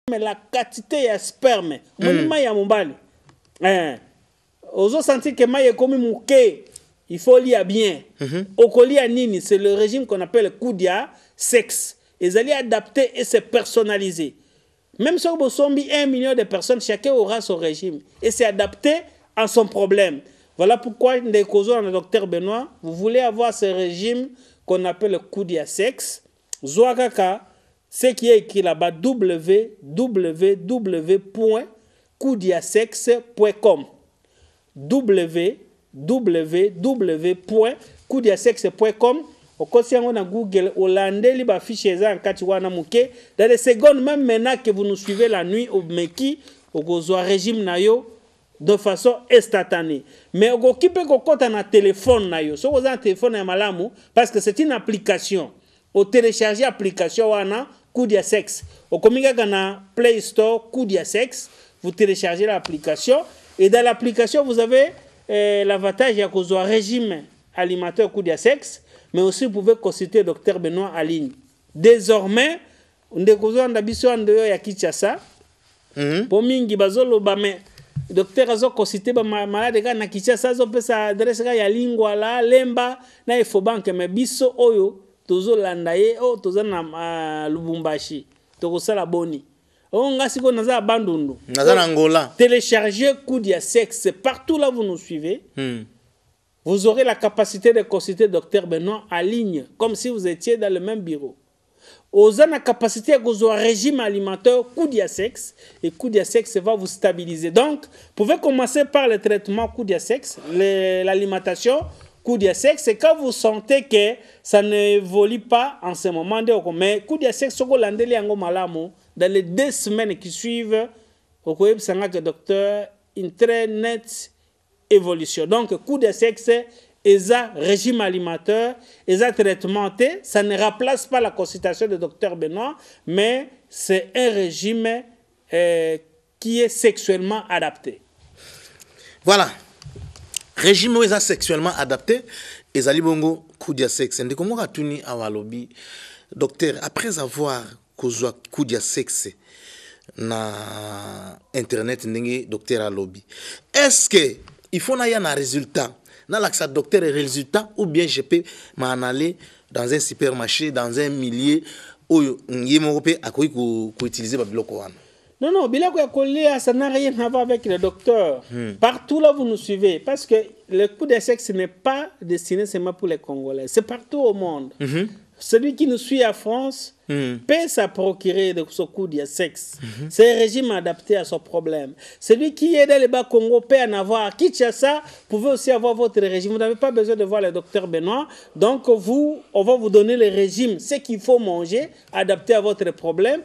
mais la quantité de sperme, monima ya mobali. Ozo senti que maille comme mouké, il faut lire bien. Okolia nini, c'est le régime qu'on appelle Koudia sexe. Ils allaient adapter et se personnaliser. Même si vous sommes 1 million de personnes, chacun aura son régime et c'est adapté à son problème. Voilà pourquoi, le docteur Benoît, vous voulez avoir ce régime qu'on appelle le Koudia sexe. Zouakaka, ce qui est écrit là-bas, www.koudiasexe.com. www.koudiasexe.com. Au quotidien, on a Google, Hollandais, libre affiché ça en Katiwana Mouké. Dans les secondes, même maintenant que vous nous suivez la nuit au Meki, au Gozoa régime nayo de façon instantanée. Mais au Gokipe Kokota un téléphone nayo. Si vous avez un téléphone à Malamu, parce que c'est une application. Au télécharger l'application, wana Koudia Sexe. Au Komiga Gana Play Store, Koudia Sexe. Vous téléchargez l'application. Et dans l'application, vous avez l'avantage de Gozoa régime alimentaire Koudia Sexe. Mais aussi, vous pouvez consulter le docteur Benoît en ligne. Désormais, on a Kinshasa. Pour mingi bazolo bame docteur azo consulter ba malade na Kinshasa zo pesa adresse ya lingua la lemba na ifo banque mais biso oyo tozo landaye o toza na Lubumbashi to sala boni. On nga siko naza bandundu. Naza na Angola. Téléchargez Koudia Sexe partout là vous nous suivez. Vous aurez la capacité de consulter le docteur Benoît en ligne, comme si vous étiez dans le même bureau. Vous avez la capacité de avoir un régime alimentaire Koudia Sexe, et Koudia Sexe va vous stabiliser. Donc, vous pouvez commencer par le traitement Koudia Sexe, l'alimentation Koudia Sexe, et quand vous sentez que ça n'évolue pas en ce moment, mais Koudia Sexe, dans les 2 semaines qui suivent, vous pouvez savoir que le docteur une très nette évolution. Donc, Koudia Sexe, et un régime alimentaire, et un traitement, ça ne remplace pas la consultation du docteur Benoît, mais c'est un régime qui est sexuellement adapté. Voilà. Régime où est sexuellement adapté, et Zalibongo Koudia Sexe. Et comment on a lobby, docteur, après avoir causé Koudia Sexe na internet, docteur a lobby, est-ce que il faut qu'il y ait un résultat? Dans l'accès docteur et résultat, ou bien je peux m'en aller dans un supermarché, dans un milieu où il faut utiliser le bloc. Non, non, ça n'a rien à voir avec le docteur. Partout là, vous nous suivez. Parce que le coup de sexe n'est pas destiné seulement pour les Congolais. C'est partout au monde. Celui qui nous suit à France peut se procurer de ce coup de sexe. C'est un régime adapté à son problème. Celui qui est dans le bas Congo peut en avoir. Kinshasa, vous pouvez aussi avoir votre régime. Vous n'avez pas besoin de voir le docteur Benoît. Donc, on va vous donner le régime, ce qu'il faut manger, adapté à votre problème.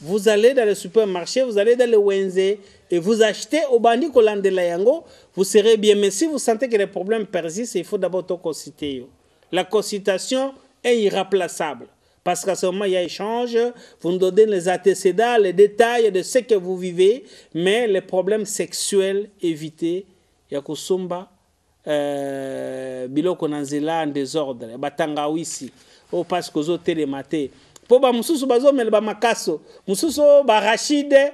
Vous allez dans le supermarché, vous allez dans le Wenze et vous achetez au Bandi Kolande Layango, vous serez bien. Mais si vous sentez que les problèmes persistent, il faut d'abord consulter. La consultation est irremplaçable. Parce qu'à ce moment, il y a échange, vous nous donnez les antécédents, les détails de ce que vous vivez, mais les problèmes sexuels, évitez. Yakusumba, biloko nanzela en désordre, batanga wisi, au parce que vous avez télématé. Pour ba mususu bazo mel ba makaso, mususu ba rachide,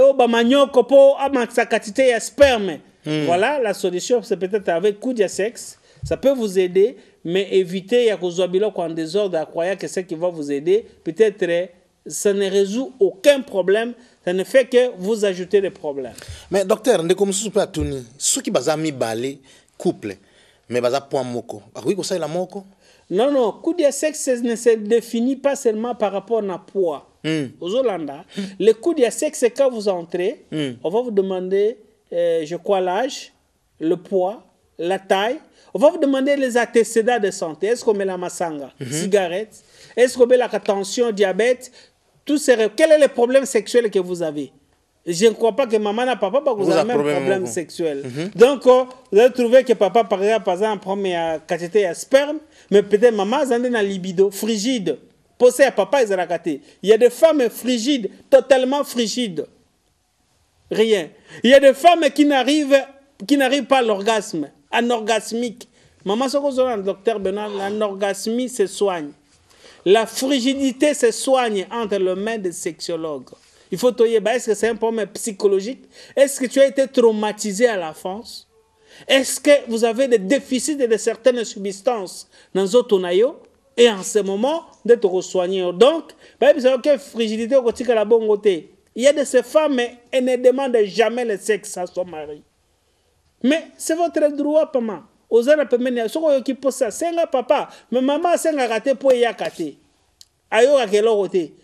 o ba manioko po amatsakatite ya sperme. Voilà, la solution, c'est peut-être avec Koudia Sexe. Ça peut vous aider, mais évitez ya kozobilo en désordre à croire que ce qui va vous aider, peut-être ça ne résout aucun problème, ça ne fait que vous ajouter des problèmes. Mais docteur, ndeko mususu pa tuni, ceux qui baza mi balé couple, mais baza point moko. Oui, ko ça la moko. Non, non, Koudia Sexe ne se définit pas seulement par rapport à poids. Aux Hollandais, le Koudia Sexe, c'est quand vous entrez, on va vous demander, je crois, l'âge, le poids, la taille. On va vous demander les antécédents de santé. Est-ce qu'on met la massanga, cigarette? Est-ce qu'on met la tension, diabète? Tout ces... Quel est le problème sexuel que vous avez? Je ne crois pas que maman n'a papa parce que vous avez un problème sexuel. Donc, vous allez trouver que papa, par exemple, prend quantité de sperme, mais peut-être maman a un libido frigide. Posé à papa, ils ont raté. Il y a des femmes frigides, totalement frigides. Rien. Il y a des femmes qui n'arrivent pas à l'orgasme, anorgasmique. Maman, ce qu'on a le docteur Benoît, l'anorgasmie se soigne. La frigidité se soigne entre les mains des sexologues. Il faut te dire, est-ce que c'est un problème psychologique? Est-ce que tu as été traumatisé à l'enfance? Est-ce que vous avez des déficits de certaines substances dans votre nayo? Et en ce moment, d'être soigné. Donc, vous savez que frigidité au côté de la bonne côté. Il y a de ces femmes, mais elles ne demandent jamais le sexe à son mari. Mais c'est votre droit, papa. Aux gens peuvent mener, ceux qui posent ça, c'est un papa. Mais maman, c'est un raté pour y akaté. Ayo à quel côté?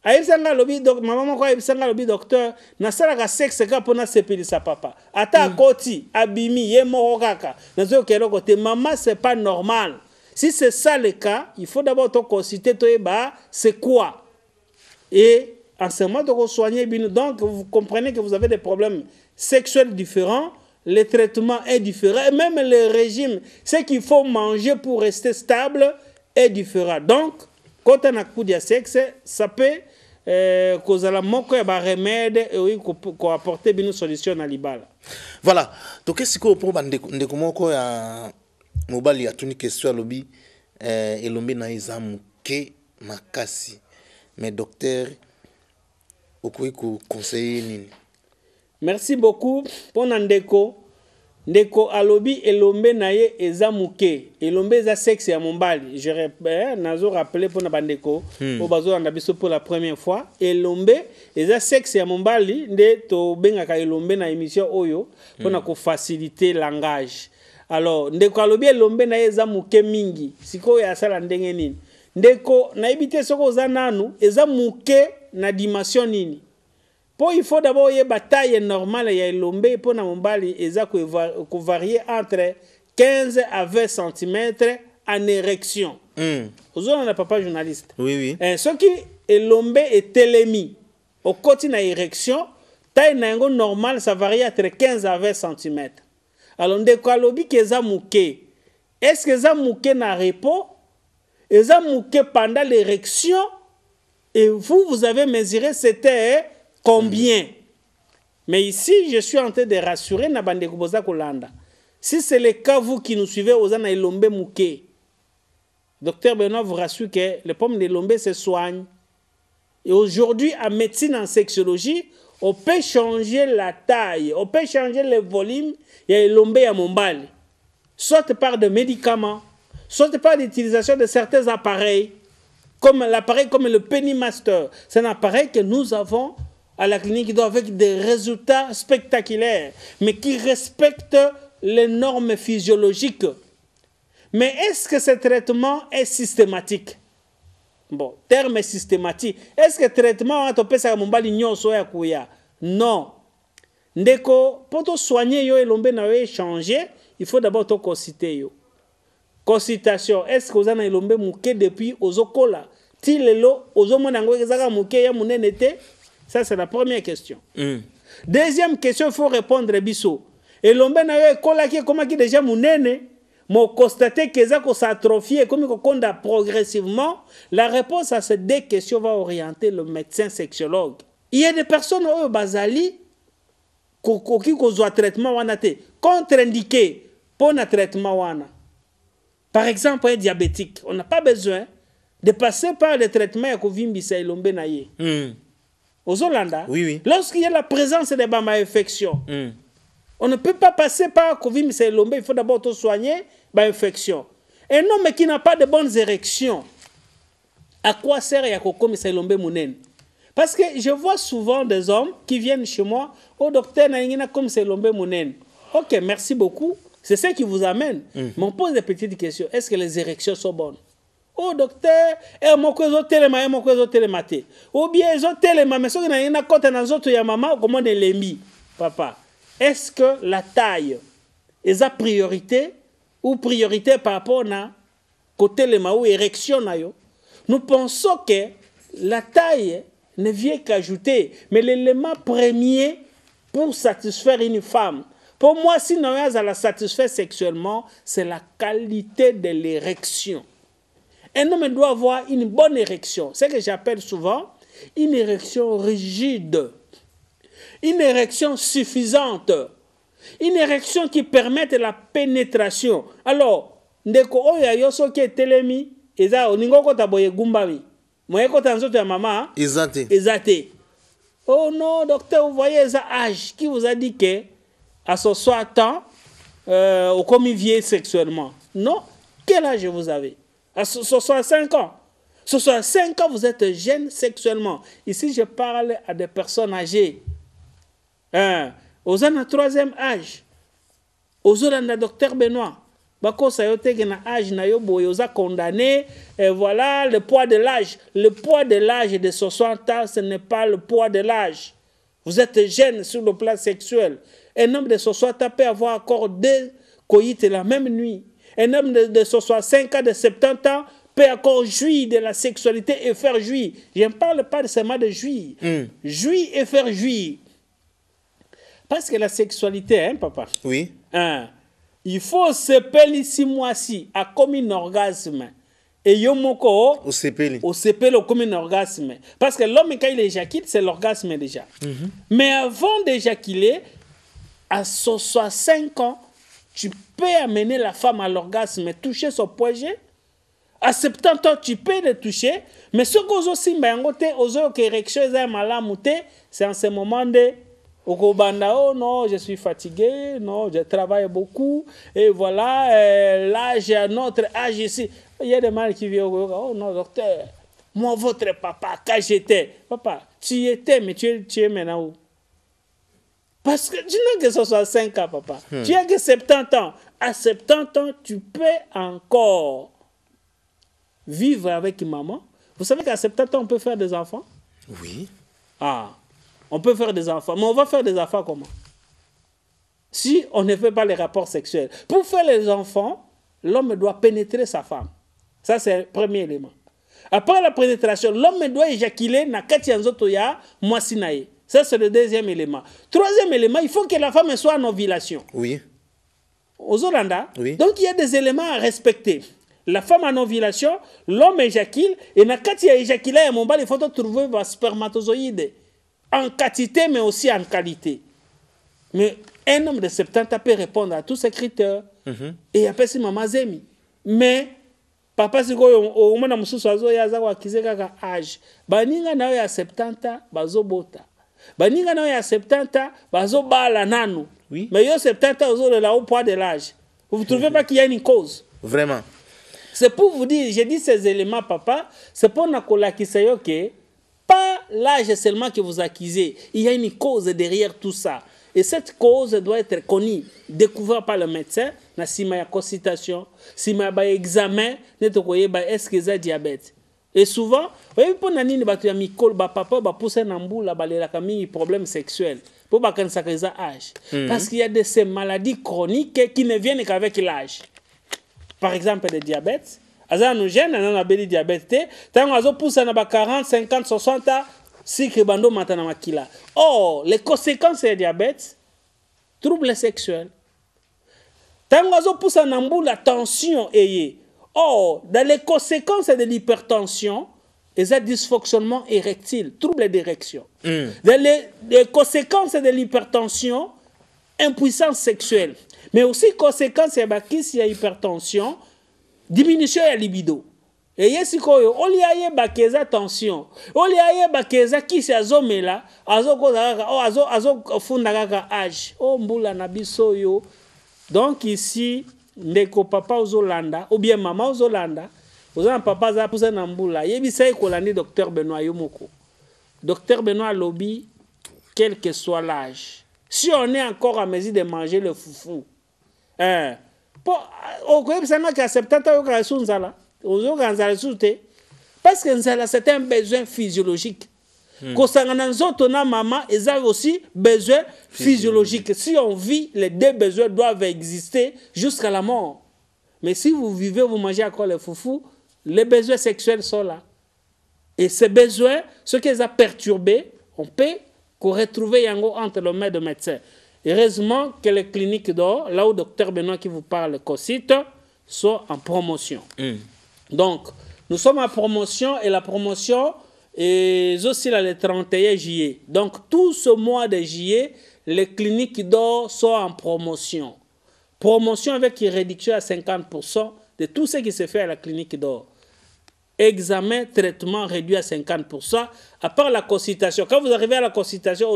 Ayo c'est un lobby docteur. Maman quoi, c'est un lobby docteur. Na sala ka sexe ka pour na sepeli sa papa. Ata koti, abimi, yemo kaka. Na zo quel côté? Maman, c'est pas normal. Si c'est ça le cas, il faut d'abord te consulter, c'est quoi? Et en ce moment, de soigner. Donc, vous comprenez que vous avez des problèmes sexuels différents, le traitement est différent, et même le régime, ce qu'il faut manger pour rester stable est différent. Donc, quand on a coup de sexe, ça peut causer la mort, remède et apporter une solution à l'ibala. Voilà. Donc, qu'est-ce que vous pouvez dire? Mobali a une question à l'obi et l'ombe na izamu ke makasi mais docteur okoki ko conseiller nini? Merci beaucoup pour Ndeko alobi elombe na ye ezamuke elombe eza sexe ya mombali je répète nazo rappeler pour na bandeko au bazo na biso pour la première fois elombe eza sexe ya mombali nde to bengaka elombe na émission oyo pour na ko faciliter langage. Alors ndeko alobi elombe na ye ezamuke mingi siko ya sala ndenge nini ndeko na ibite soko za nanu ezamuke na dimension nini? Il faut d'abord y avoir taille normale et l'ombe pour na mombali eza ko varier entre 15 à 20 cm en érection. Vous on a papa journaliste. Oui. Ce qui est l'ombe est télémi. Au côté na érection, taille na ngo normale ça varie entre 15 à 20 cm. Alors ndeko alobi ke eza muke. Est-ce que eza muke na repos? Eza muke pendant l'érection et vous avez mesuré c'était combien? Mais ici, je suis en train de rassurer Nabande Kuboza Kolanda. Si c'est le cas, vous qui nous suivez, aux Ana Elombe Mouké, docteur Benoît vous rassure que les pommes de l'Elombe se soignent. Et aujourd'hui, en médecine, en sexologie, on peut changer la taille, on peut changer le volume, il y a Elombe à Mombali. Soit par des médicaments, soit par l'utilisation de certains appareils, comme l'appareil comme le Pennymaster. C'est un appareil que nous avons à la clinique avec des résultats spectaculaires, mais qui respectent les normes physiologiques. Mais est-ce que ce traitement est systématique? Bon, terme systématique. Est-ce que le traitement non. Ndeko, pour te soigner yo elombe na yo changer, il faut d'abord te consulter yo. Consultation. Est-ce que vous avez elombe mouké depuis ozokola? Tilelo ozomona ngo ezaka mouké ya munenete? Ça, c'est la première question. Deuxième question, il faut répondre à Bisso. Et l'ombe na yo ekola ki comment qui déjà munene, mo constater que ça s'atrophie comme qu'on a progressivement. La réponse à ces deux questions va orienter le médecin sexologue. Il y a des personnes au basali qui ont traitement wanate contre-indiqué pour un traitement wana. Par exemple, un diabétique, on n'a pas besoin de passer par le traitement à kovimbisa elombe na ye. Aux Hollandais, oui. Lorsqu'il y a la présence des infections, on ne peut pas passer par Covid, il faut d'abord te soigner l'infection. Un homme qui n'a pas de bonnes érections, à quoi sert ya kokomi Sailombe Mounen? Parce que je vois souvent des hommes qui viennent chez moi, au docteur na comme Sailombe Mounen. Ok, merci beaucoup. C'est ça qui vous amène. Mais on pose des petites questions. Est-ce que les érections sont bonnes? Oh docteur, mon cousin téléma, mon cousin télématé. Ou bien ils ont téléma, mais ceux qui n'ont pas compte dans autres ya maman, comment on les mis, papa? Est-ce que la taille est à priorité ou priorité par rapport à côté les ou érection na yo? Nous pensons que la taille ne vient qu'ajouter, mais l'élément premier pour satisfaire une femme. Pour moi, si nous avons à la satisfaire sexuellement, c'est la qualité de l'érection. Un homme doit avoir une bonne érection. C'est ce que j'appelle souvent une érection rigide. Une érection suffisante. Une érection qui permette la pénétration. Alors, ndeko oya yoso ke telemi, eza oningo ko taboye gumbami. Moye ko tanzo ya mama, Ezate. Ezate. Oh non, docteur, vous voyez ça âge. Qui vous a dit que à ce soir temps, comme il vieillit sexuellement? Non. Quel âge vous avez? À ce 65 ans. Ce 65 ans, vous êtes jeune sexuellement. Ici, je parle à des personnes âgées. Aux ans de 3e âge. Aux ans de docteur Benoît. Bako sayote na âge na yo boye oza condamné. Et voilà le poids de l'âge. Le poids de l'âge de 60 ans, ce n'est pas le poids de l'âge. Vous êtes jeune sur le plan sexuel. Un homme de 60 ans peut avoir encore 2 coïts la même nuit. Un homme de 65 ans, de 70 ans, peut encore jouir de la sexualité et faire jouir. Je ne parle pas seulement de jouir. Jouir et faire jouir. Parce que la sexualité, hein, papa? Oui. Il faut se peler 6 mois-ci à comme un orgasme. Et yomoko Au CPL. Au CPL comme un orgasme. Parce que l'homme, quand il éjacule, c'est l'orgasme déjà. Mais avant d'éjaculer, à 65 ans, tu peux amener la femme à l'orgasme, toucher son point G. À 70 ans, tu peux le toucher. Mais ce que aussi, c'est en ce moment de oh non, je suis fatigué, non, je travaille beaucoup, et voilà, l'âge, notre âge ici. Il y a des mâles qui viennent, oh non, docteur, moi, votre papa, quand j'étais, papa, tu y étais, mais tu es maintenant où? Parce que tu n'as que 65 ans, papa. Tu as que 70 ans. À 70 ans, tu peux encore vivre avec maman. Vous savez qu'à 70 ans, on peut faire des enfants? Oui. On peut faire des enfants. Mais on va faire des enfants comment? Si on ne fait pas les rapports sexuels. Pour faire les enfants, l'homme doit pénétrer sa femme. Ça, c'est le premier élément. Après la pénétration, l'homme doit éjaculer na kati ya nzoto ya mwasi na ye. Ça, c'est le 2e élément. 3e élément, il faut que la femme soit en ovulation. Oui. Aux Hollandais. Oui. Donc, il y a des éléments à respecter. La femme en ovulation, l'homme éjacule, et na kati ya éjaculé ya mombali, il faut trouver des spermatozoïdes. En quantité, mais aussi en qualité. Mais un homme de 70 ans peut répondre à tous ces critères. Et après, c'est maman Zemi. Mais, papa, c'est quoi, au moment où on a âge. Baninga na ya 70 ans, bazo bota. Baninga na ya 70 ans, bazo bala nanu. Oui. Mais yo 70 ans, vous avez au poids de l'âge. Vous ne trouvez pas qu'il y a une cause? Vraiment. C'est pour vous dire, j'ai dit ces éléments, papa, c'est pour nous que pas l'âge seulement que vous accusez. Il y a une cause derrière tout ça. Et cette cause doit être connue, découverte par le médecin. Si il y a consultation, si il y a un examen, est-ce qu'il y a diabète? Et souvent, vous voyez, pour nani ni batu ya mikol ba papa ba pousser nambula ba le la kami problème sexuel pour ba kan sakeza âge. Parce qu'il y a de ces maladies chroniques qui ne viennent qu'avec l'âge. Par exemple, le diabète. Aza nous jeunes, on a beli diabète. Tant azo pousse na ba 40, 50, 60 ans, cycle bando matana makila. Oh, les conséquences du diabète, troubles sexuels. Tant azo pousse na mbula tension eye. Oh, dans les conséquences de l'hypertension, il y a dysfonctionnement érectile, trouble d'érection. Dans les conséquences de l'hypertension, impuissance sexuelle. Mais aussi conséquences de l'hypertension, diminution de la libido. Et ici, on y a bakeza tension. On y a bakeza qui s'est azomela, azo fundagaga âge. Oh, mbula nabiso yo. Donc ici, ndeko papa aux Hollanda, ou bien maman aux Hollanda, aux un papa za pousse na mbula. Yebisa ekolandi docteur Benoît Yomoko. Docteur Benoît lobby, quel que soit l'âge. Si on est encore à mesure de manger le foufou, parce que c'est un besoin physiologique. Quand on a maman, ils ont aussi besoin physiologique. Si on vit, les 2 besoins doivent exister jusqu'à la mort. Mais si vous vivez, vous mangez encore le foufou, les besoins sexuels sont là. Et ces besoins, ce qu'ils ont perturbé, on peut retrouver entre le maître et le médecin. Heureusement que les cliniques d'or, là où le docteur Benoît qui vous parle, COSIT, sont en promotion. Donc, nous sommes en promotion et la promotion est aussi là, le 31 juillet. Donc, tout ce mois de juillet, les cliniques d'or sont en promotion. Promotion avec une réduction à 50% de tout ce qui se fait à la clinique d'or. examen, traitement réduit à 50%, à part la consultation. Quand vous arrivez à la consultation,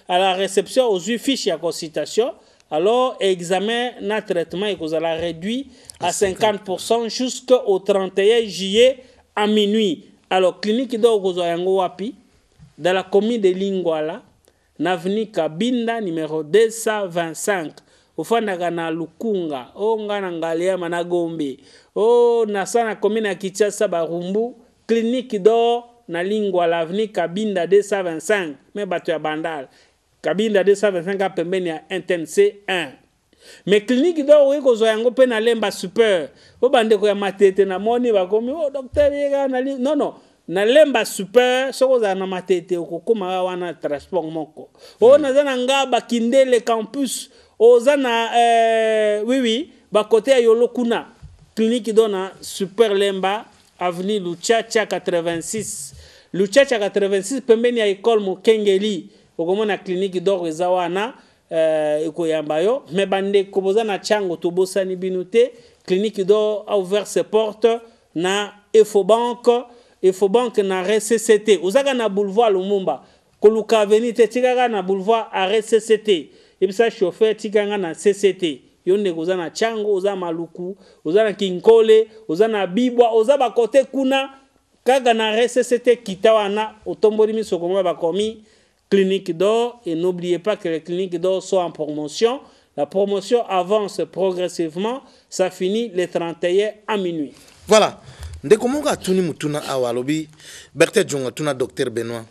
à la réception, aux fiches à consultation, alors examen, na traitement, et vous allez réduit à 50% jusqu'au 31 juillet à minuit. Alors, clinique d'Ogozoyango Wapi, dans la commune de Lingwala, n'avenue Kabinda, numéro 225. Ufanaga na Lukunga, nga Ngalia Managombe, nasana commune à Kinshasa Barumbu, clinique d'or na Lingwala, avenue Kabinda 225, mais batu ya bandal. Kabinda 225 a pembeni ya NTNC 1. Mais clinique d'or oui ko zoyango pe na lemba super. O bande ko ya matete na moni ba komi docteur yega na non. Na lemba super soko za na matete ko kuma wana transport moko. Na zana ngaba Kindele campus ozana oui ba côté ya Yolo kuna clinique dona super lemba avenue Luchacha 86. Luchacha 86 pembeni ya école Mokengeli. Okomona clinique d'or ezawana ekoyambayo mais bande koboza na chango tobosani binute clinique d'or a ouvert ses portes na Efobank na RCCT ozaka na boulevard Lumumba koluka avenue tikaka na boulevard RCCT ebisa chauffeur tikanga na CCT yonde koza na chango oza maluku oza na Kinkole oza na Bibwa oza ba côté kuna kaka na RCCT kitawana otomboli misoko mo ba komi Clinique d'or, et n'oubliez pas que les cliniques d'or sont en promotion. La promotion avance progressivement, ça finit le 31 à minuit. Voilà. Ndekomonga tuni mutuna awalobi, Berthe Djonga tuna docteur Benoît.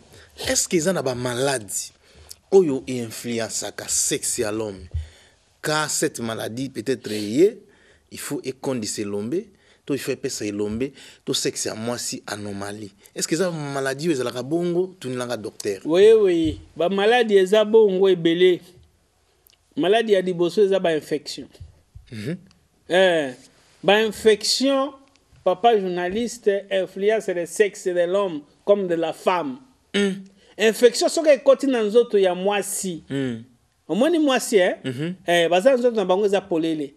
Est-ce qu'ils ont une maladie oyo influence à sexe à l'homme? Car cette maladie peut-être il faut écondiser l'homme. Il faut epesa ilombe to sexe à moi si anomalie. Est-ce que ça maladie ou la bongo tu n'as docteur? Oui, ba maladie eza bongo ebele. Maladie a diboso eza ba infection. Ba infection papa journaliste influence le sexe de l'homme comme de la femme. Infection soka ekoti na nzoto ya mwasi. Omoni mwasi baza nzoto na bango eza polele.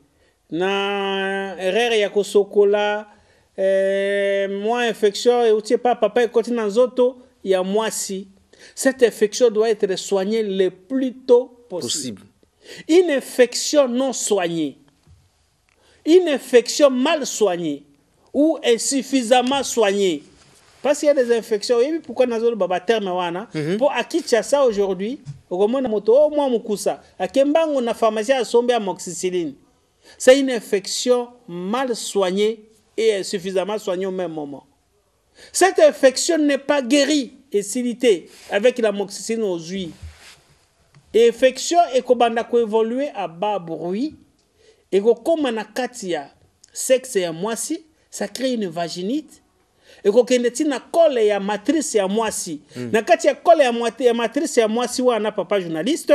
Na erreur ya kosokola moi infection et outil pas papa côté dans zoto ya moisi. Cette infection doit être soignée le plus tôt possible. Une infection non soignée, une infection mal soignée ou insuffisamment soignée, parce qu'il y a des infections et pourquoi nazolo baba terme wana pour akicha ça aujourd'hui au moins moto au moins mukusa akembango na pharmacie a sombe amoxicilline. C'est une infection mal soignée et insuffisamment soignée au même moment. Cette infection n'est pas guérie et silitée avec l'amoxicilline aux huiles. Infection est évoluer à bas bruit et comme on a katia sexe et moisi, ça crée une vaginite. Et quand on a colle et matrice et moisi, na katia colle et matrice et moisi ou ana papa journaliste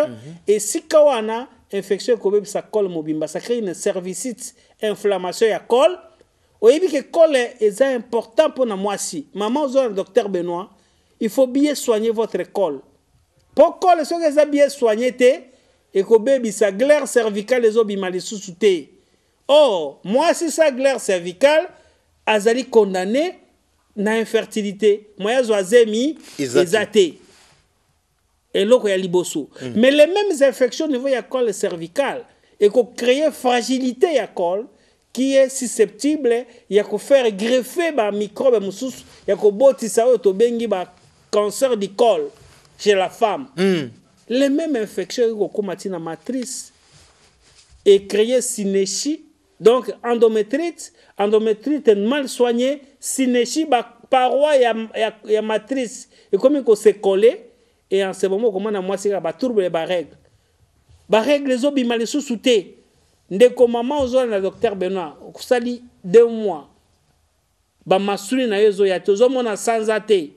et si kawana infection comme ça colle mobimba ça crée une cervicite inflammation ya col oyebi que col est important pour na moisi maman au docteur Benoît il faut bien soigner votre col pour col ce que ça bien soigner te et que baby sa glaire cervicale les obimali sous-souté oh moisi sa glaire cervicale azali condamné na infertilité moya zoazemi ezate et l'autre est liboso. Mais les mêmes infections au niveau de la col cervicale et qu'on crée fragilité à col qui est susceptible il y a qu'on faire greffer ba microbe musus il y a qu'on botti ça au bengi ba cancer du col chez la femme. Les mêmes infections qu'on combattit la matrice et créer synéchie donc endométrite mal soignée synéchie ba paroi ya matrice et comme il s'est collé. Et en ce moment, comment moi c'est la tourbe les règles. Règles les obimali sous-souté. Ndeko maman aux na docteur Benoît. Kusali 2 mois. Ba masuli na yezo ya tozo mona sans até.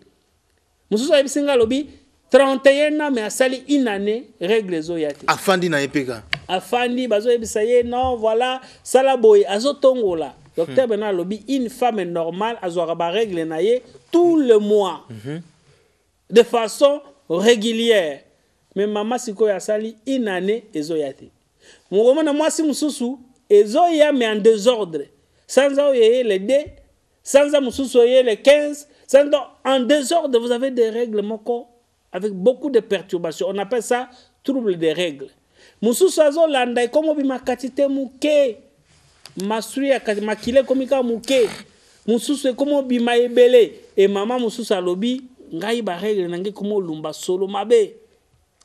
Mususu abisinga lobi 31 ans mais asali une année règles les oyate. Afandi na epeka. Afandi bazo ebisa ye non voilà sala boy azotongola. Docteur Benoît lobi une femme normale azora ba règle na ye tout le mois. De façon régulière. Mais maman siko ya sali une année ezoyate. Mon moi si mususu ezoya mais en désordre. Sans oyer les dés sans soyez les 15, en désordre, vous avez des règles moko avec beaucoup de perturbations. On appelle ça trouble des règles. Mususu azolanda comme bimakatite muke. Masuri makile komika muke. Mususu comme bima ebele et maman mususu alobi ngai ba règle nangi comme lumba solo mabe.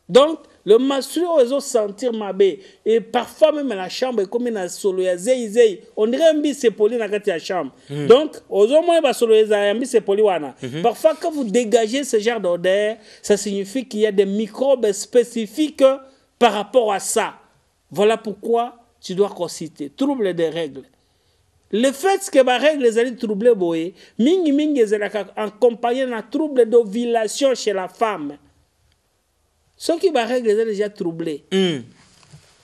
Donc le masuri ozo sentir mabe et parfois même la chambre comme na solo ya zei on dirait mbi c'est poli na kati ya chambre. Donc ozo mo ba solo ya mbi c'est poli wana. Parfois quand vous dégagez ce genre d'odeur, ça signifie qu'il y a des microbes spécifiques par rapport à ça. Voilà pourquoi tu dois consulter. Trouble des règles. Le fait que les règles les allaient troubler boye, mingi accompagné d'un trouble d'ovulation chez la femme. Ce qui les règles les allaient déjà troubler.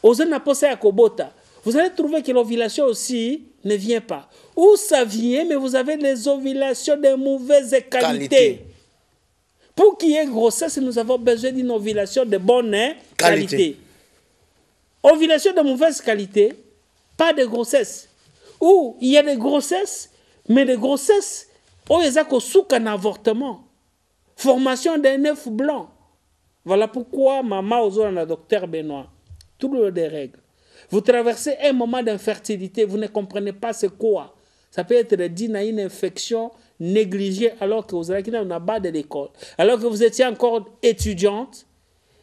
Vous allez trouver que l'ovulation aussi ne vient pas. Ou ça vient, mais vous avez des ovulations de mauvaise qualité. Pour qu'il y ait grossesse, nous avons besoin d'une ovulation de bonne qualité. Ovulation de mauvaise qualité, pas de grossesse. Ou il y a des grossesses, mais des grossesses, où il y a un avortement. Formation d'un œuf blanc. Voilà pourquoi maman aux le docteur Benoît. Trouble des règles. Vous traversez un moment d'infertilité, vous ne comprenez pas c'est quoi. Ça peut être dit à une infection négligée alors que vous avez un bas de l'école, alors que vous étiez encore étudiante.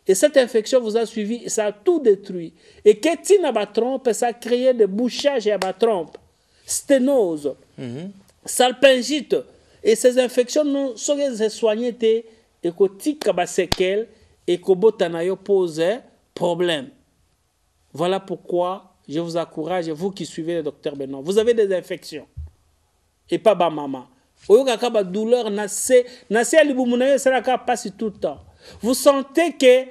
Et cette infection vous a suivi et ça a tout détruit. Et que tu n'as pas trompé, ça a créé des bouchages et à trompe, sténose, salpingite. Et ces infections sont soignées et que tu as séquelles et que tu pose problème. Voilà pourquoi je vous encourage, vous qui suivez le docteur Benoît. Vous avez des infections. Et pas ma maman. Oyoka douleur, passe tout le temps. Vous sentez que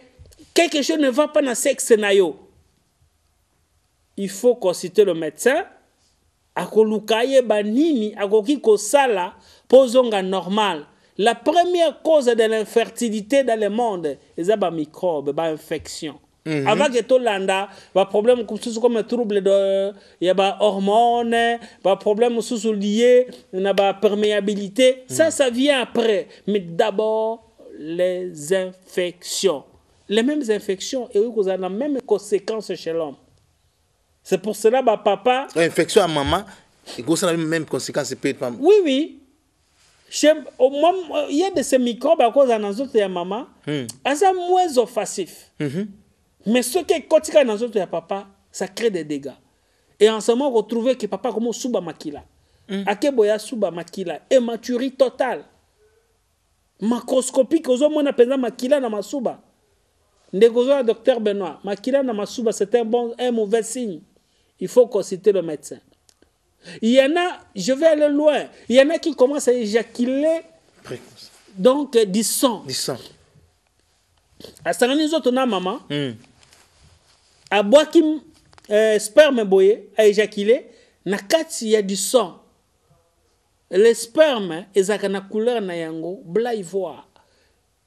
quelque chose ne va pas dans le sexe. Il faut consulter le médecin. Akolukaye banini, akokiko sala, posonga normal. La première cause de l'infertilité dans le monde, c'est les microbes, les infections. Avant que tout landa, les problèmes comme trouble de, il y a des hormones, des problèmes liés, il y a des perméabilité. Ça vient après. Mais d'abord, les infections. Les mêmes infections, et vous avez les mêmes conséquences chez l'homme. C'est pour cela que papa... L'infection à maman, il y a les mêmes conséquences. Oui, oui. Il y a de ces microbes à cause de nos autres et maman, ils sont moins offensifs. Mais ce qui est quotidien dans nos autres et papa, ça crée des dégâts. Et en ce moment, vous retrouvez que papa comme suba makila. Akeboya suba makila. Et maturité totale. Macroscopique, aux hommes on appelle makila na masuba. Ndegozo docteur Benoît, makila na masuba, c'est un mauvais signe. Il faut consulter le médecin. Il y en a, je vais aller loin, il y en a qui commencent à éjaculer donc du sang. Du sang. À ce moment-là, maman, à boire qui sperme boye, à éjaculer, na kati il y a du sang. Le sperme, ils ont une couleur na yango, blanc ivoire.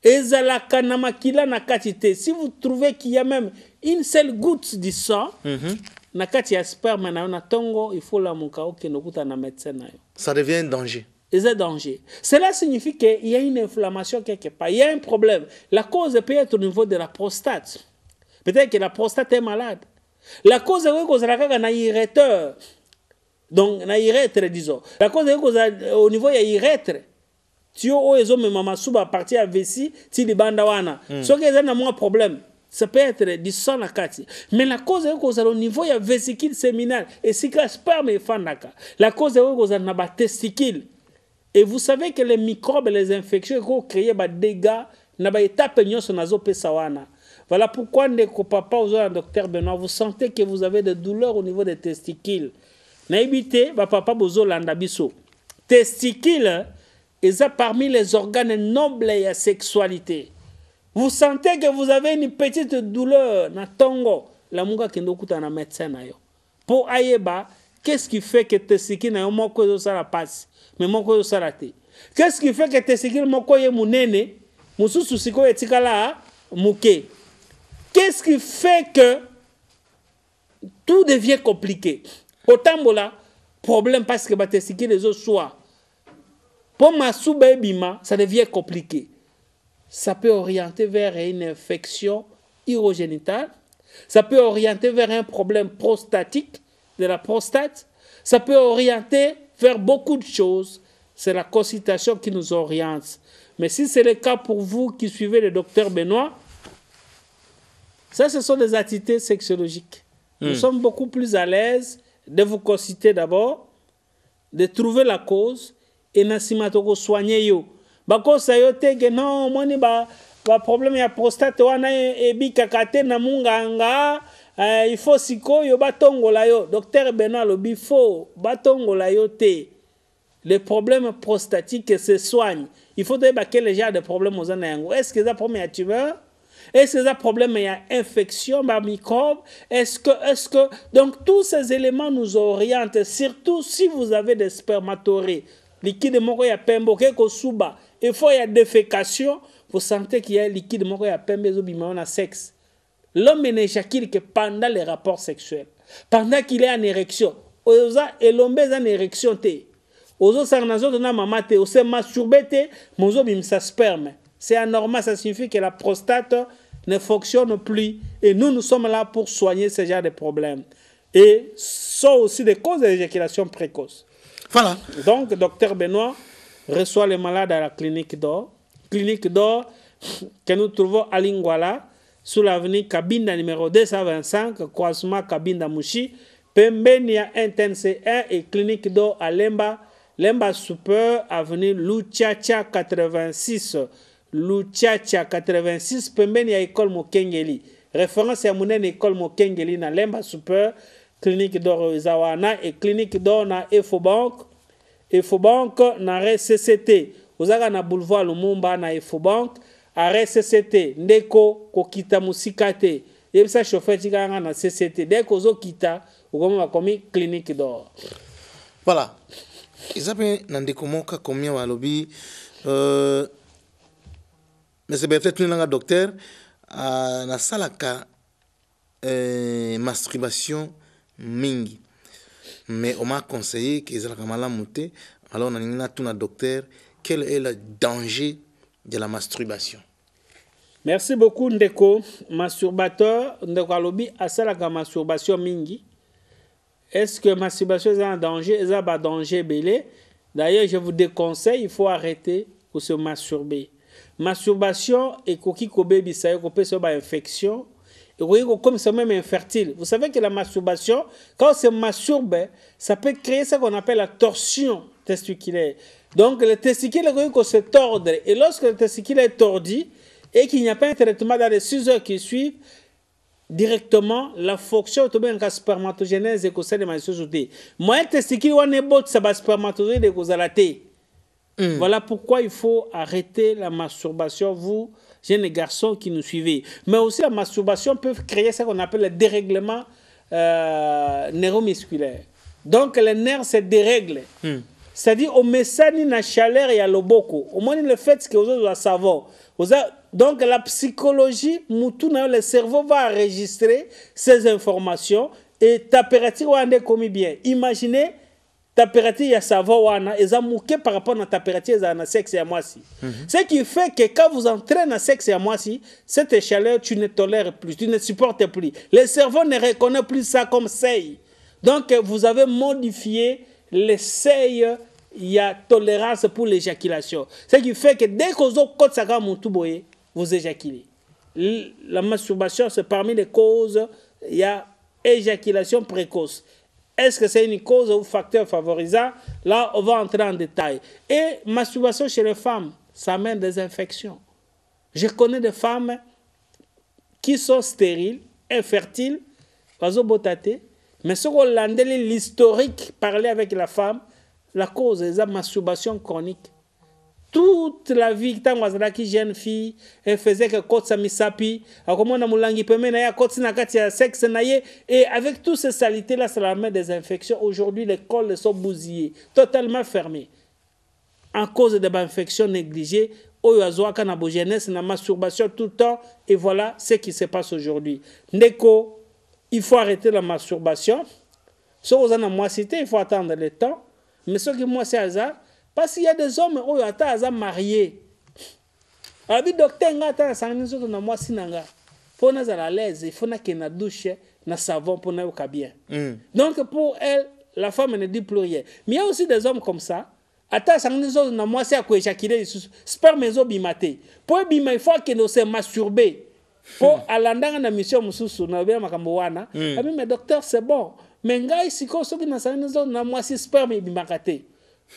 Ils ont la makila na kati. Si vous trouvez qu'il y a même une seule goutte de sang, nakati ya sperme na tongo, il faut la mukao que nous na médecin na yo. Ça devient un danger. C'est un danger. Cela signifie qu'il y a une inflammation quelque part. Il y a un problème. La cause peut être au niveau de la prostate. Peut-être que la prostate est malade. La cause est au irréteur. Donc, na irètre, disons. La cause est au niveau de l'irètre. Tu as maman souba partir à vessie, tu les bandawana. Ce qui est un problème. Ça peut être du sang na kati. Mais la cause est au niveau de la vésicule séminale. Et si le sperme est fandaka. La cause est au niveau de la testicule. Et vous savez que les microbes et les infections qui ont créé des dégâts, voilà pourquoi, papa, docteur Benoît, vous sentez que vous avez des douleurs au niveau des testicules. N'habitez papa, testicules, ils sont parmi les organes nobles et la sexualité. Vous sentez que vous avez une petite douleur, na tongo, la munga qui nous na médecin na yo. Pour ayeba, qu'est-ce qui fait que testicules na yo moko ça la passe? Mais mon ko salate. Qu'est-ce qui fait que testicules moko ye munene, mususu siko etikala muke? Qu'est-ce qui fait que tout devient compliqué? Autant là, problème parce que ba testicules les autres soient Pour Masouba Bima, ça devient compliqué. Ça peut orienter vers une infection urogénitale. Ça peut orienter vers un problème prostatique de la prostate. Ça peut orienter vers beaucoup de choses. C'est la consultation qui nous oriente. Mais si c'est le cas pour vous qui suivez le docteur Benoît, ça, ce sont des attitudes sexologiques. Nous sommes beaucoup plus à l'aise de vous consulter d'abord, de trouver la cause et de soigner yo. Bako sayote que non, moi ni ba problème ya prostate wana ebi kakate na munganga, il faut siko yo batongola yo. Docteur Benoît lobi faut batongola yo te. Les problèmes prostatiques se soignent. Il faut savoir quel genre de problème aux anango. Est-ce que ça problème ya tumeur? Est-ce que ça problème ya infection par microbe? Est-ce que donc tous ces éléments nous orientent, surtout si vous avez des spermatorés. Liquide moko ya pembo keko suba. Il faut y a défécation. Vous sentez qu'il y a un liquide moko ya pembe zo bima na sexe. L'homme n'éjacule que pendant les rapports sexuels. Pendant qu'il est en érection. Oza elombe en érection te. Ozo sarnazo na mama te, ose masturbe te, mozo bimsa sperme. C'est anormal, ça signifie que la prostate ne fonctionne plus. Et nous sommes là pour soigner ce genre de problèmes. Et sont aussi des causes d'éjaculation précoce. Voilà. Donc, docteur Benoît reçoit les malades à la clinique d'or. Clinique d'or que nous trouvons à Lingwala, sous l'avenue Kabinda numéro 225, croisement Kabinda Mouchi, Pembenia Intense 1 et clinique d'or à Lemba, Lemba Super, avenue Luchacha 86. Luchacha 86, Pembenia École Mokengeli. Référence à mon école Mokengeli na Lemba Super, clinique d'or Zawana et clinique d'or na Efobank. Efobank na RCCT. Ozaga na boulevard Lumumba na Efobank. RCCT. Ndeko kokita musikate. Yebisa chauffeur tiganga na CCT. Deko zo kita. Ugoma komi clinique d'or. Voilà. Isabe nandeko moka combien walobi mais c'est peut-être une langue docteur na salaka masturbation mingi. Mais on m'a conseillé que ça la monter. Alors on a tout un docteur. Quel est le danger de la masturbation? Merci beaucoup Ndeko. Masturbateur Ndeko alobi asalaka masturbation mingi. Est-ce que masturbation est un danger? Est-ce un danger belé? D'ailleurs, je vous déconseille, il faut arrêter pour se masturber. Masturbation et koki kobe bisayo kope sur ba infection. Et comme c'est même infertile. Vous savez que la masturbation, quand on se masturbe, ça peut créer ce qu'on appelle la torsion testiculaire. Donc le testicule se tordre. Et lorsque le testicule est tordu et qu'il n'y a pas un traitement dans les 6 heures qui suivent, directement la fonction de la spermatogénèse et de la société. Moi, le testicule, on est beau, ça va spermatozoïde et la Voilà pourquoi il faut arrêter la masturbation, vous, jeunes garçons qui nous suivez. Mais aussi, la masturbation peut créer ce qu'on appelle le dérèglement neuromusculaire. Donc, les nerfs se dérèglent. C'est-à-dire, au messani na chaleur et à l'oboko. Au moins, le fait que vous avez savon. Donc, la psychologie, le cerveau va enregistrer ces informations et température est commis bien. Imaginez, température il y a savon et ça mouké par rapport à la température dans le sexe et à moi si. Ce qui fait que quand vous entrez dans le sexe et à moi si, cette chaleur tu ne tolères plus, tu ne supportes plus. Le cerveau ne reconnaît plus ça comme seuil. Donc, vous avez modifié le seuil. Il y a tolérance pour l'éjaculation. Ce qui fait que dès que vous éjaculez. La masturbation, c'est parmi les causes. Il y a éjaculation précoce. Est-ce que c'est une cause ou facteur favorisant? Là, on va entrer en détail. Et masturbation chez les femmes, ça amène des infections. Je connais des femmes qui sont stériles, infertiles, mais ce qu'on a l'historique, parler avec la femme, la cause est la masturbation chronique. Toute la vie, quand on a jeune fille, elle faisait que quand ça misapi, comme on a moulangi pemena ya quand na kati ya sexe naie et avec toutes ces saletés là, ça amène des infections. Aujourd'hui, les cols sont bousillés, totalement fermés, en cause de infections négligées. Oyo azoaka na bo jeunesse na masturbation tout le temps et voilà ce qui se passe aujourd'hui. Ndeko, il faut arrêter la masturbation. Si vous en avez moi cité, il faut attendre le temps. Mais ce que moi c'est hasard, Parce qu'il y a des hommes qui sont mariés. Le docteur a dit moi si nanga. Pour nous à l'aise, il faut qu'il y ait une douche, un savon pour nous bien. Donc pour elle, la femme ne dit plus rien. Mais il y a aussi des hommes comme ça. Attends, ça nous na moi c'est à quoi éjaculer sperme zo bimate. Pour bima il faut que nous se masturber. Pour alanda na mission mususu na bien makambo wana. Mais docteur c'est bon. Mais ngai siko soki na ça nous na moi c'est sperme bimakate.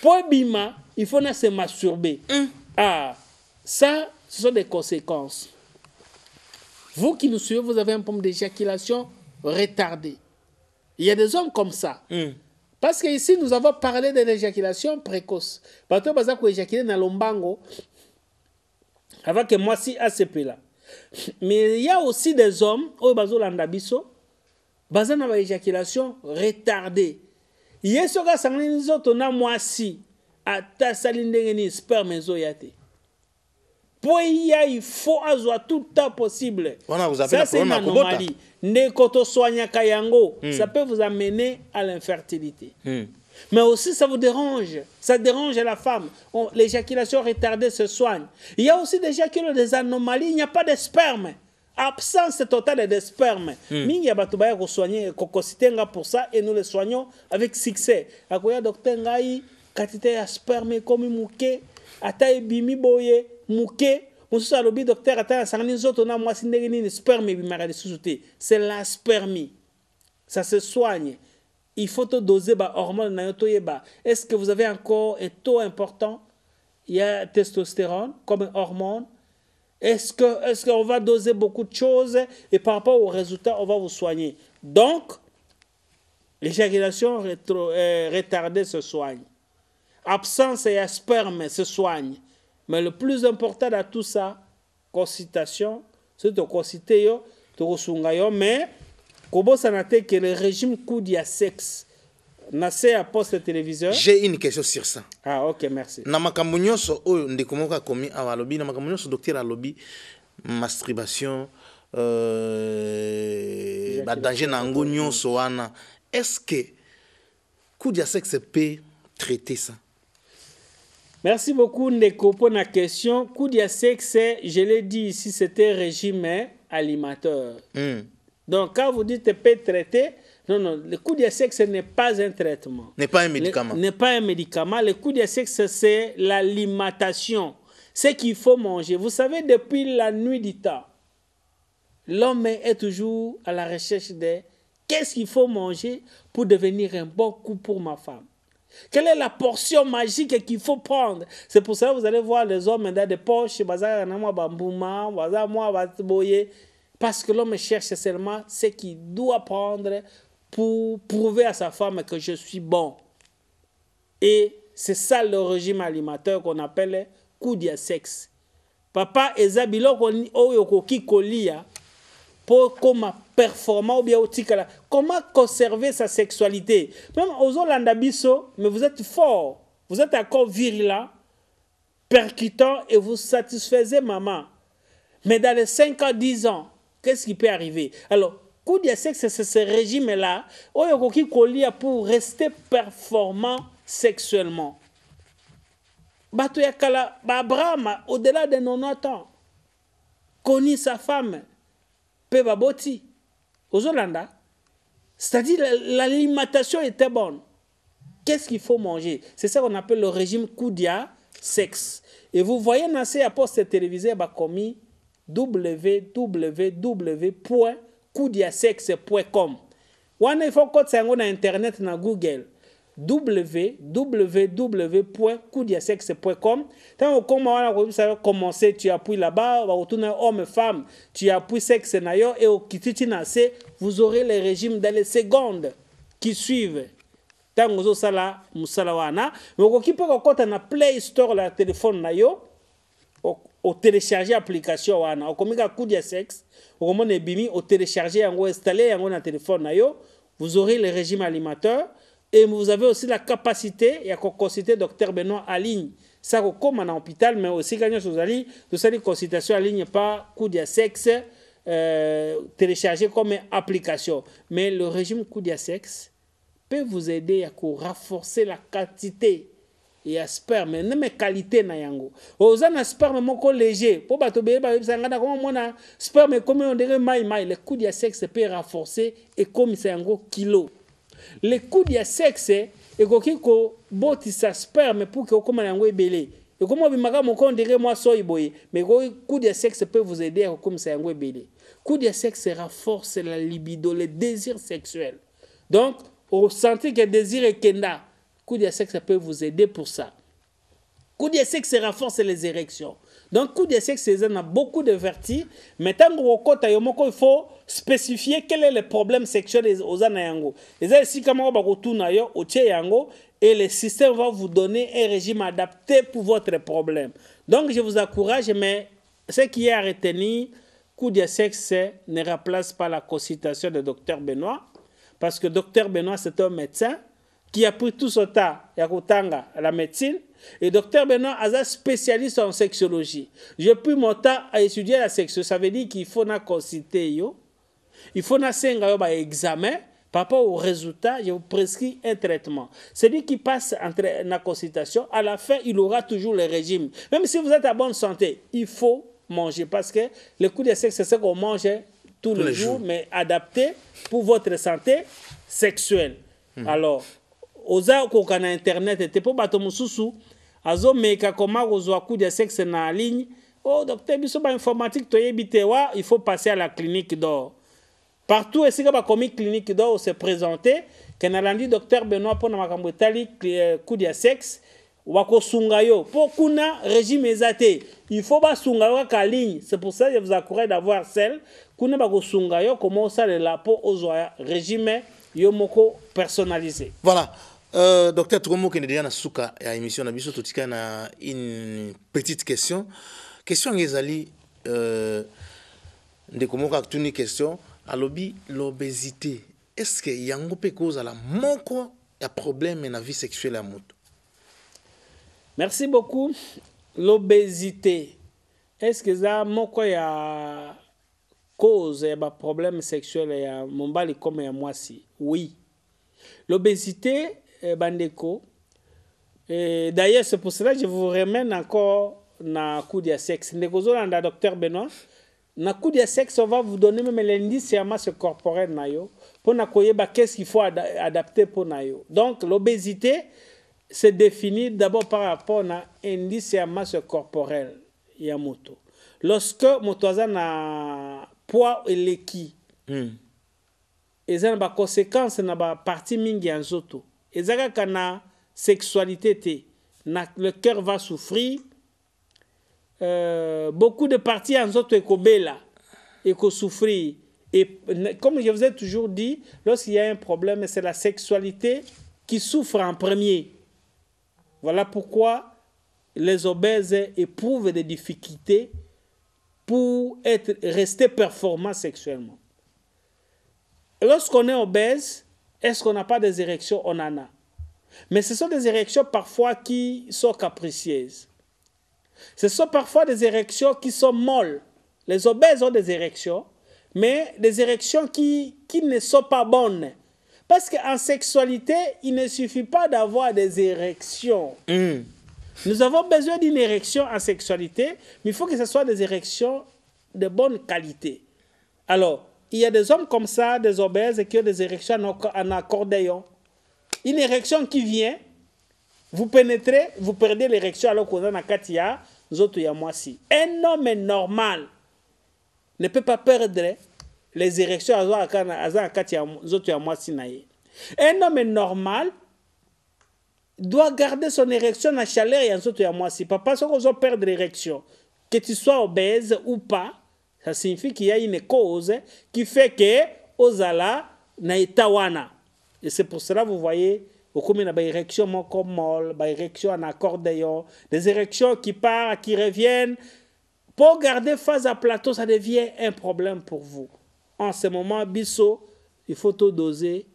Pour bima il faut na se masturber. Ah, ça ce sont des conséquences. Vous qui nous suivez, vous avez un problème d'éjaculation retardée. Il y a des hommes comme ça. Parce qu'ici, nous avons parlé de l'éjaculation précoce. Parce que vous avez éjaculé dans l'ombango avant que moi si ACP là. Mais il y a aussi des hommes, au bazo landabiso, basé dans l'éjaculation retardée. Il y a ceux qui ont moi si à ta salindengeni sperme zoyate. Pour il faut avoir tout le temps possible. Ça c'est une anomalie. Ça peut vous amener à l'infertilité. Mais aussi ça vous dérange. Ça dérange la femme. L'éjaculation retardée se soigne. Il y a aussi des gens qui ont des anomalies. Il n'y a pas de sperme. Absence totale de sperme. Il y a des gens qui soigner pour ça et nous les soignons avec succès. Akoya docteur ngai quantité de sperme comme mouké ata bimi boye mouké. Le docteur a c'est la spermie. Ça se soigne. Il faut te doser les hormones. Est-ce que vous avez encore un taux important? Il y a testostérone comme hormone. Est-ce qu'on va doser beaucoup de choses et par rapport aux résultats, on va vous soigner. Donc, l'éjaculation retardée se soigne. Absence et sperme se soigne. Mais le plus important de tout ça, consultation, c'est de consulter, de consulter, mais comment ça n'a été que le régime Koudia sexe naissait à poste téléviseur. J'ai une question sur ça. Ah, ok, merci. Namakambo nyonso oyo ndekomoka komi awalobi namakambo nyonso docteur alobi masturbation ba danger na ngo nyonso wana. Est-ce que Koudia sexe peut traiter ça? Merci beaucoup, Ndeko, pour la question. Koudia sexe, je l'ai dit ici, c'était régime alimentaire. Donc, quand vous dites peut traiter, non, le Koudia sexe n'est pas un traitement. N'est pas un médicament. N'est pas un médicament. Le Koudia sexe, c'est l'alimentation. Ce qu'il faut manger. Vous savez, depuis la nuit du temps, l'homme est toujours à la recherche de qu'est-ce qu'il faut manger pour devenir un bon coup pour ma femme. Quelle est la portion magique qu'il faut prendre? C'est pour ça que vous allez voir les hommes dans des poches, parce que l'homme cherche seulement ce qu'il doit prendre pour prouver à sa femme que je suis bon. Et c'est ça le régime alimentaire qu'on appelle Koudia sexe. Papa ezabilo oyokoki kolia pour comment performant ou bien comment conserver sa sexualité. Même aux Hollandabiso, mais vous êtes fort, vous êtes encore viril, percutant et vous satisfaisez maman. Mais dans les 5 ans, 10 ans, qu'est-ce qui peut arriver? Alors, Koudia sexe, c'est ce régime-là, oyokoki kolia pour rester performant sexuellement. Bato yakala, Abraham, au-delà de 90 ans, connaît sa femme, Peba Boti, aux Hollandais. C'est-à-dire l'alimentation était bonne. Qu'est-ce qu'il faut manger? C'est ça qu'on appelle le régime Koudia sexe. Et vous voyez dans ces postes télévisés, commis www.koudiasexe.com. Il faut que ça sur Internet, dans Google. www.koudiasexe.com. Tant que commencer, tu appuies là-bas, homme-femme, tu appuies sexe et au kititi vous aurez les régimes dans les secondes qui suivent. Tant que vous avez ça, musalawana. Mais vous pouvez na Play Store la téléphone nayo, au télécharger l'application wana, au commis Koudia sexe, au moment bimi, au télécharger en installer en na téléphone nayo, vous aurez les régimes alimentaires. Et vous avez aussi la capacité, il y a consulter Dr Benoît en ligne. Ça, comme en hôpital, mais aussi quand vous allez consultation en ligne par Koudia sexe, télécharger comme application. Mais le régime Koudia sexe peut vous aider à renforcer la quantité ya sperme même qualité na yango oza na sperme moko léger po bato beye ba ngana ko mona sperme comme on dirait mai le coup de sexe peut renforcer et comme c'est yango kilo le coup de sexe et ko boti sa sperme pour que comme yango ebele et comme bimaka moko on dirait moi soy boye mais coup de sexe peut vous aider à comme c'est yango ebele coup de sexe renforce la libido le désir sexuel donc au sentir que désir est kenda coup de sexe peut vous aider pour ça. Coup de sexe renforce les érections. Donc, coup de sexe, ça a beaucoup de vertus. Mais tant il faut spécifier quel est le problème sexuel aux anayango. Et le système va vous donner un régime adapté pour votre problème. Donc, je vous encourage, mais ce qui est à retenir, coup de sexe ne remplace pas la consultation de Dr Benoît. Parce que Dr Benoît, c'est un médecin qui a pris tout ce temps à la médecine. Et Dr Benoît est un spécialiste en sexologie. J'ai pris mon temps à étudier la sexologie. Ça veut dire qu'il faut consulter. Il faut faire un examen. Par rapport au résultat, je vous prescris un traitement. Celui qui passe entre la consultation, à la fin, il aura toujours le régime. Même si vous êtes à bonne santé, il faut manger. Parce que le coup de sexe, c'est ce qu'on mange tous les jours, mais adapté pour votre santé sexuelle. Alors, oza kokana internet te po bato mususu azo meka koma kozwa coup de sexe na ligne oh docteur biso ba informatique to yebite wa il faut passer à la clinique d'or partout et sika ba komi clinique d'or se présenter kenalandi docteur Benoît pona makambo etali coup de sexe wako sunga yo po kuna régime ezate il faut ba sunga yo ka ligne c'est pour ça que je vous encourage d'avoir celle kuna ba ko sunga yo comment ça le la po ozwa régime yo moko personnalisé. Voilà. Docteur Tromo qui est déjà na suka ya émission na biso totika na une petite question. Question ngezali ndeko moko akutuni question alobi l'obésité. Est-ce que yango pe cause la moko ya problème na vie sexuelle ya moto? Merci beaucoup. L'obésité. Est-ce que ça moko ya cause ya ba problème sexuel ya mombali comme ya mwasi? Oui. L'obésité bandeko. D'ailleurs, c'est pour cela que je vous ramène encore na coup de sexe. Ndeko na docteur Benoît. Na coup de sexe, on va vous donner même l'indice ya masse corporelle na yo pour na koyeba qu'est-ce qu'il faut adapter pour na yo. Donc l'obésité se définit d'abord par rapport à l'indice ya masse corporelle ya moto. Lorsque moto aza na poids eleki eza na ba conséquences na ba partie mingi ya nzoto. Ezaka na sexualité na le cœur va souffrir beaucoup de parties en nzoto ekobela ekosouffrir et comme je vous ai toujours dit lorsqu'il y a un problème c'est la sexualité qui souffre en premier. Voilà pourquoi les obèses éprouvent des difficultés pour rester performants sexuellement. Lorsqu'on est obèse, est-ce qu'on n'a pas des érections? On en a. Mais ce sont des érections parfois qui sont capricieuses. Ce sont parfois des érections qui sont molles. Les obèses ont des érections, mais des érections qui ne sont pas bonnes. Parce qu'en sexualité, il ne suffit pas d'avoir des érections. Nous avons besoin d'une érection en sexualité, mais il faut que ce soit des érections de bonne qualité. Alors, il y a des hommes comme ça, des obèses, qui ont des érections en accordéon. Une érection qui vient, vous pénétrez, vous perdez l'érection alors qu'on a na katia, nous autres, il y a moi si. Un homme normal ne peut pas perdre les érections à katia, nous autres, il y a moi si naïe. Un homme normal doit garder son érection à chaleur et nous autres, il y a moi si. Papa, si on perd l'érection, que tu sois obèse ou pas, ça signifie qu'il y a une cause qui fait que Ozala na itawana. Et c'est pour cela vous voyez au y a des érections comme molle, des érections en accordéon, des érections qui partent, qui reviennent. Pour garder phase à plateau, ça devient un problème pour vous. En ce moment, bisso, il faut doser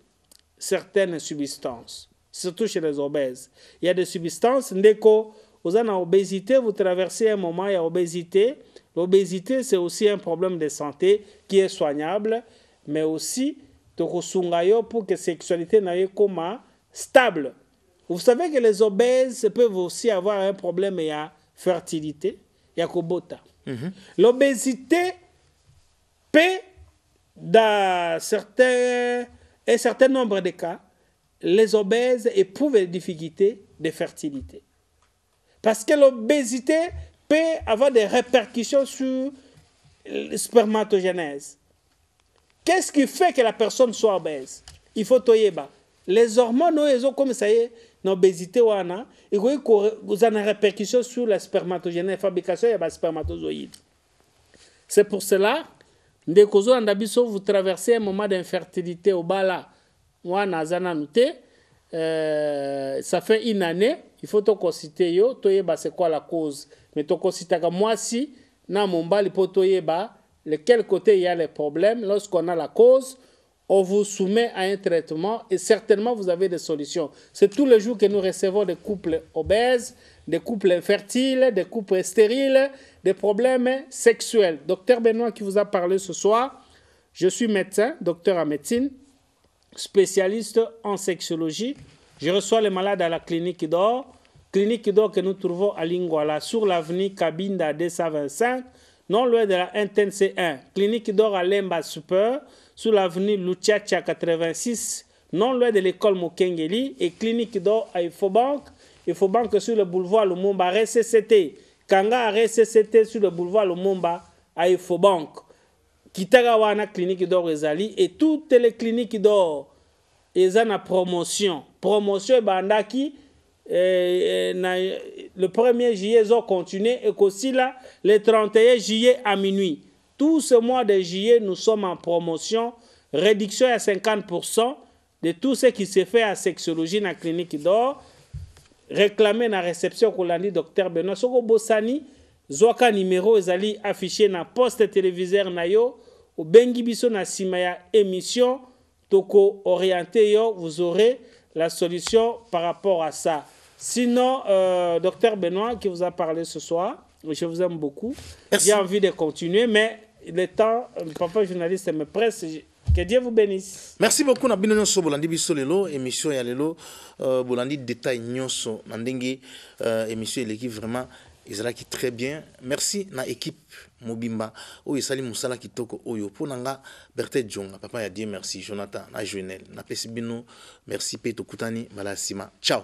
certaines substances, surtout chez les obèses. Il y a des substances, ndeko, vous avez une obésité, vous traversez un moment, il y a obésité. L'obésité, c'est aussi un problème de santé qui est soignable, mais aussi pour que la sexualité soit stable. Vous savez que les obèses peuvent aussi avoir un problème et à fertilité, et à kobota. L'obésité peut, dans un certain nombre de cas, les obèses éprouvent des difficultés de fertilité. Parce que l'obésité peut avoir des répercussions sur la spermatogénèse. Qu'est-ce qui fait que la personne soit obèse? Il faut toyeba. Les hormones, comme ça y est, l'obésité, vous avez une répercussion sur la spermatogénèse, la fabrication des spermatozoïdes. C'est pour cela que vous traversez un moment d'infertilité au bala. Ça fait une année, il faut te consulter, c'est quoi la cause. Mais tu consultes moi si, dans mon bal, il faut de quel côté il y a les problèmes. Lorsqu'on a la cause, on vous soumet à un traitement et certainement vous avez des solutions. C'est tous les jours que nous recevons des couples obèses, des couples infertiles, des couples stériles, des problèmes sexuels. Docteur Benoît qui vous a parlé ce soir, je suis médecin, docteur en médecine, spécialiste en sexologie. Je reçois les malades à la clinique d'or que nous trouvons à Lingwala, sur l'avenue Kabinda 225, non loin de la NTNC1. Clinique d'or à Lemba Super, sur l'avenue Luchacha 86, non loin de l'école Mokengeli, et clinique d'or à Ifobank sur le boulevard Lumumba, RCCT. Kanga RCCT sur le boulevard Lumumba à Ifobank. Kitagawana clinique d'or ezali, et toutes les cliniques d'or ezana na promotion bandaki le 1er juillet ils ont continué et qu'aussi là le 31 juillet à minuit. Tout ce mois de juillet nous sommes en promotion, réduction à 50% de tout ce qui se fait à sexologie na clinique d'or. Réclamer na réception qu'on l'a dit docteur Benoît Soko Bossani zoka numéro ezali affiché na poste téléviseur na yo au bengi biso na simaya émission toko orienté yo, vous aurez la solution par rapport à ça. Sinon, docteur Benoît qui vous a parlé ce soir, je vous aime beaucoup. J'ai envie de continuer, mais le temps, papa journaliste me presse. Que Dieu vous bénisse. Merci beaucoup. Na bino nyonso bolandi biso lelo émission ya lelo bolandi détail nyonso na ndenge émission eleki vraiment ezalaki très bien. Merci na équipe Mobimba oyo esali musala kitoko oyo ponanga Berthe Jonga papa ya Dieu merci Jonathan na Joël na pesi bino merci pe tokutani bala sima. Ciao.